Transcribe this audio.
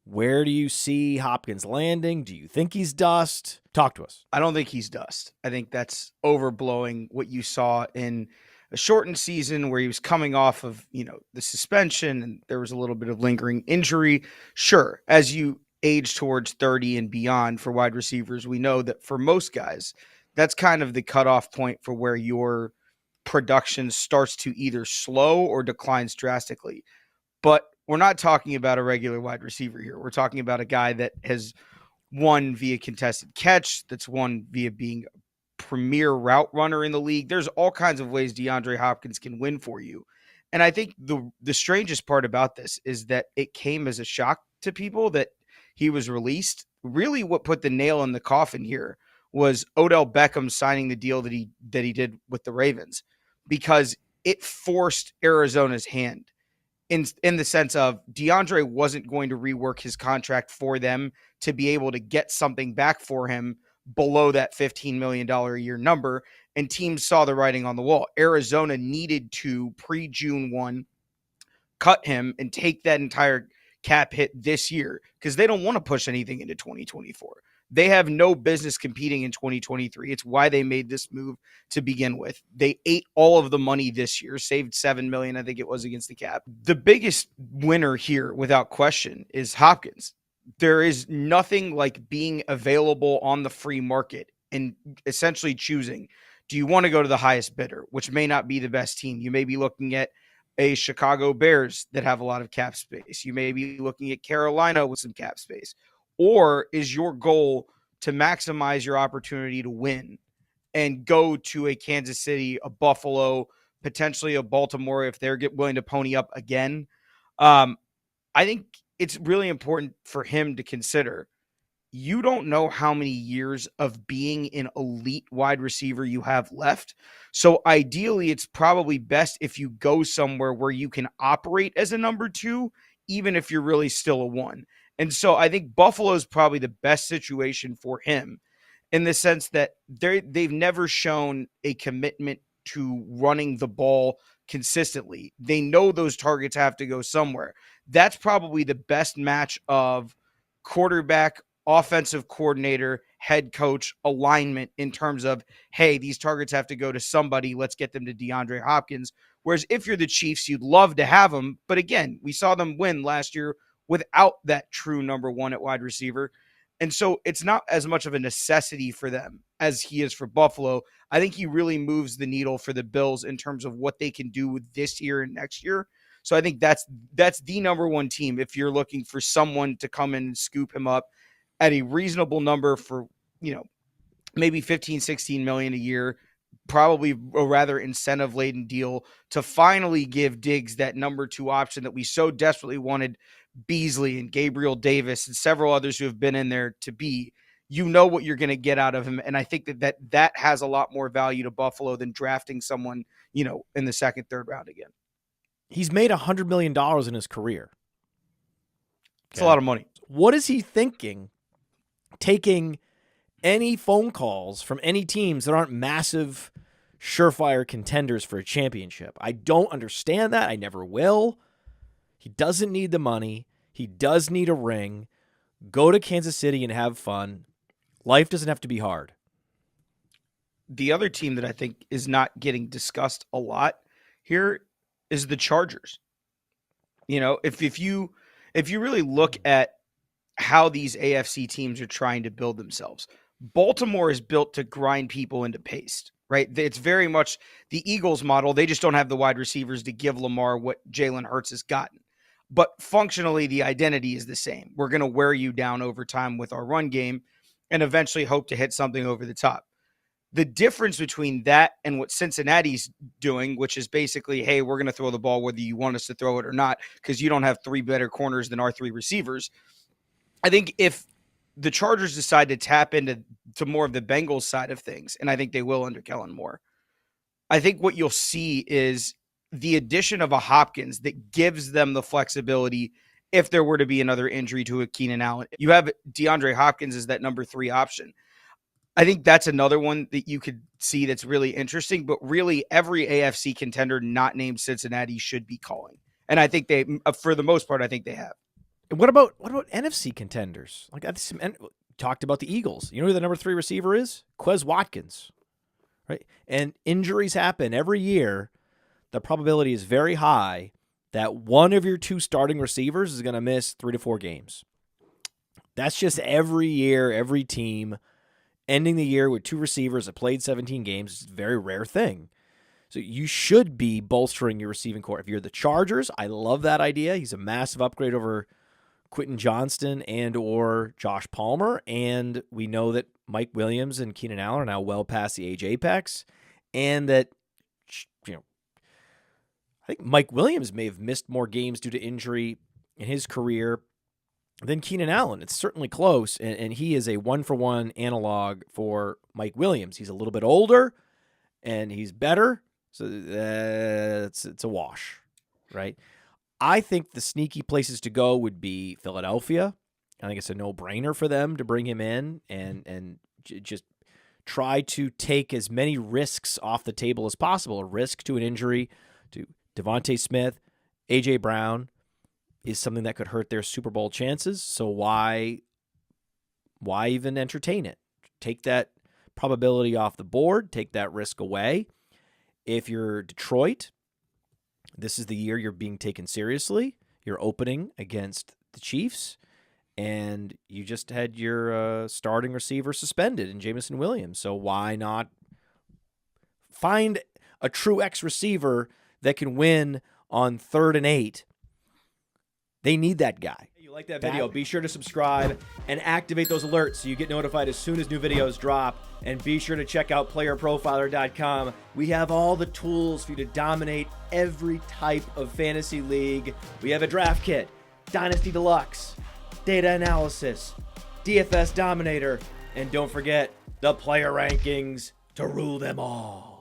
Where do you see Hopkins landing? Do you think he's dust? Talk to us. I don't think he's dust. I think that's overblowing what you saw in a shortened season where he was coming off of, the suspension and there was a little bit of lingering injury. Sure, as you age towards 30 and beyond for wide receivers, we know that for most guys, that's kind of the cutoff point for where your production starts to either slow or declines drastically. But we're not talking about a regular wide receiver here. We're talking about a guy that has won via contested catch, that's won via being a premier route runner in the league. There's all kinds of ways DeAndre Hopkins can win for you. And I think the strangest part about this is that it came as a shock to people that he was released. Really what put the nail in the coffin here was Odell Beckham signing the deal that he did with the Ravens, because it forced Arizona's hand in the sense of DeAndre wasn't going to rework his contract for them to be able to get something back for him below that $15 million a year number. And teams saw the writing on the wall. Arizona needed to pre-June 1 cut him and take that entire cap hit this year because they don't want to push anything into 2024. They have no business competing in 2023. It's why they made this move to begin with. They ate all of the money this year, saved $7 million, I think it was, against the cap. The biggest winner here, without question, is Hopkins. There is nothing like being available on the free market and essentially choosing, do you want to go to the highest bidder, which may not be the best team? You may be looking at a Chicago Bears that have a lot of cap space. You may be looking at Carolina with some cap space. Or is your goal to maximize your opportunity to win and go to a Kansas City, a Buffalo, potentially a Baltimore if they're willing to pony up again? I think it's really important for him to consider. You don't know how many years of being an elite wide receiver you have left. So ideally, it's probably best if you go somewhere where you can operate as a number two, even if you're really still a one. And so I think Buffalo is probably the best situation for him in the sense that they've never shown a commitment to running the ball consistently. They know those targets have to go somewhere. That's probably the best match of quarterback, offensive coordinator, head coach alignment in terms of, hey, these targets have to go to somebody. Let's get them to DeAndre Hopkins. Whereas if you're the Chiefs, you'd love to have them. But again, we saw them win last year without that true number one at wide receiver. And so it's not as much of a necessity for them as he is for Buffalo. I think he really moves the needle for the Bills in terms of what they can do this year and next year. So I think that's the number one team if you're looking for someone to come in and scoop him up at a reasonable number for, maybe 15, 16 million a year, probably a rather incentive-laden deal to finally give Diggs that number two option that we so desperately wanted Beasley and Gabriel Davis and several others who have been in there to be. You know what you're going to get out of him. And I think that has a lot more value to Buffalo than drafting someone, in the second, third round again. He's made $100 million in his career. It's a lot of money. What is he thinking taking any phone calls from any teams that aren't massive, surefire contenders for a championship? I don't understand that. I never will. He doesn't need the money. He does need a ring. Go to Kansas City and have fun. Life doesn't have to be hard. The other team that I think is not getting discussed a lot here is the Chargers. If you really look at how these AFC teams are trying to build themselves, Baltimore is built to grind people into paste, right? It's very much the Eagles model. They just don't have the wide receivers to give Lamar what Jalen Hurts has gotten. But functionally, the identity is the same. We're going to wear you down over time with our run game and eventually hope to hit something over the top. The difference between that and what Cincinnati's doing, which is basically, hey, we're going to throw the ball whether you want us to throw it or not, because you don't have three better corners than our three receivers. I think if the Chargers decide to tap into more of the Bengals side of things, and I think they will under Kellen Moore, I think what you'll see is the addition of a Hopkins that gives them the flexibility if there were to be another injury to a Keenan Allen. You have DeAndre Hopkins as that number three option. I think that's another one that you could see that's really interesting, but really every AFC contender not named Cincinnati should be calling. And I think they, for the most part, I think they have. And what about NFC contenders? Like talked about the Eagles. You know who the number 3 receiver is? Quez Watkins, right? And injuries happen every year. The probability is very high that one of your 2 starting receivers is going to miss 3 to 4 games. That's just every year, every team ending the year with 2 receivers that played 17 games. It's a very rare thing. So you should be bolstering your receiving core. If you're the Chargers, I love that idea. He's a massive upgrade over Quentin Johnston and or Josh Palmer. And we know that Mike Williams and Keenan Allen are now well past the age apex. And that, I think Mike Williams may have missed more games due to injury in his career than Keenan Allen. It's certainly close, and he is a 1-for-1 analog for Mike Williams. He's a little bit older, and he's better, so it's a wash, right? I think the sneaky places to go would be Philadelphia. I think it's a no-brainer for them to bring him in and just try to take as many risks off the table as possible. A risk to an injury to Devontae Smith, A.J. Brown is something that could hurt their Super Bowl chances. So why even entertain it? Take that probability off the board. Take that risk away. If you're Detroit, this is the year you're being taken seriously. You're opening against the Chiefs, and you just had your starting receiver suspended in Jameson Williams. So why not find a true X receiver that can win on 3rd and 8. They need that guy. If you like that video, be sure to subscribe and activate those alerts so you get notified as soon as new videos drop. And be sure to check out playerprofiler.com. We have all the tools for you to dominate every type of fantasy league. We have a draft kit, Dynasty Deluxe, data analysis, DFS Dominator, and don't forget the player rankings to rule them all.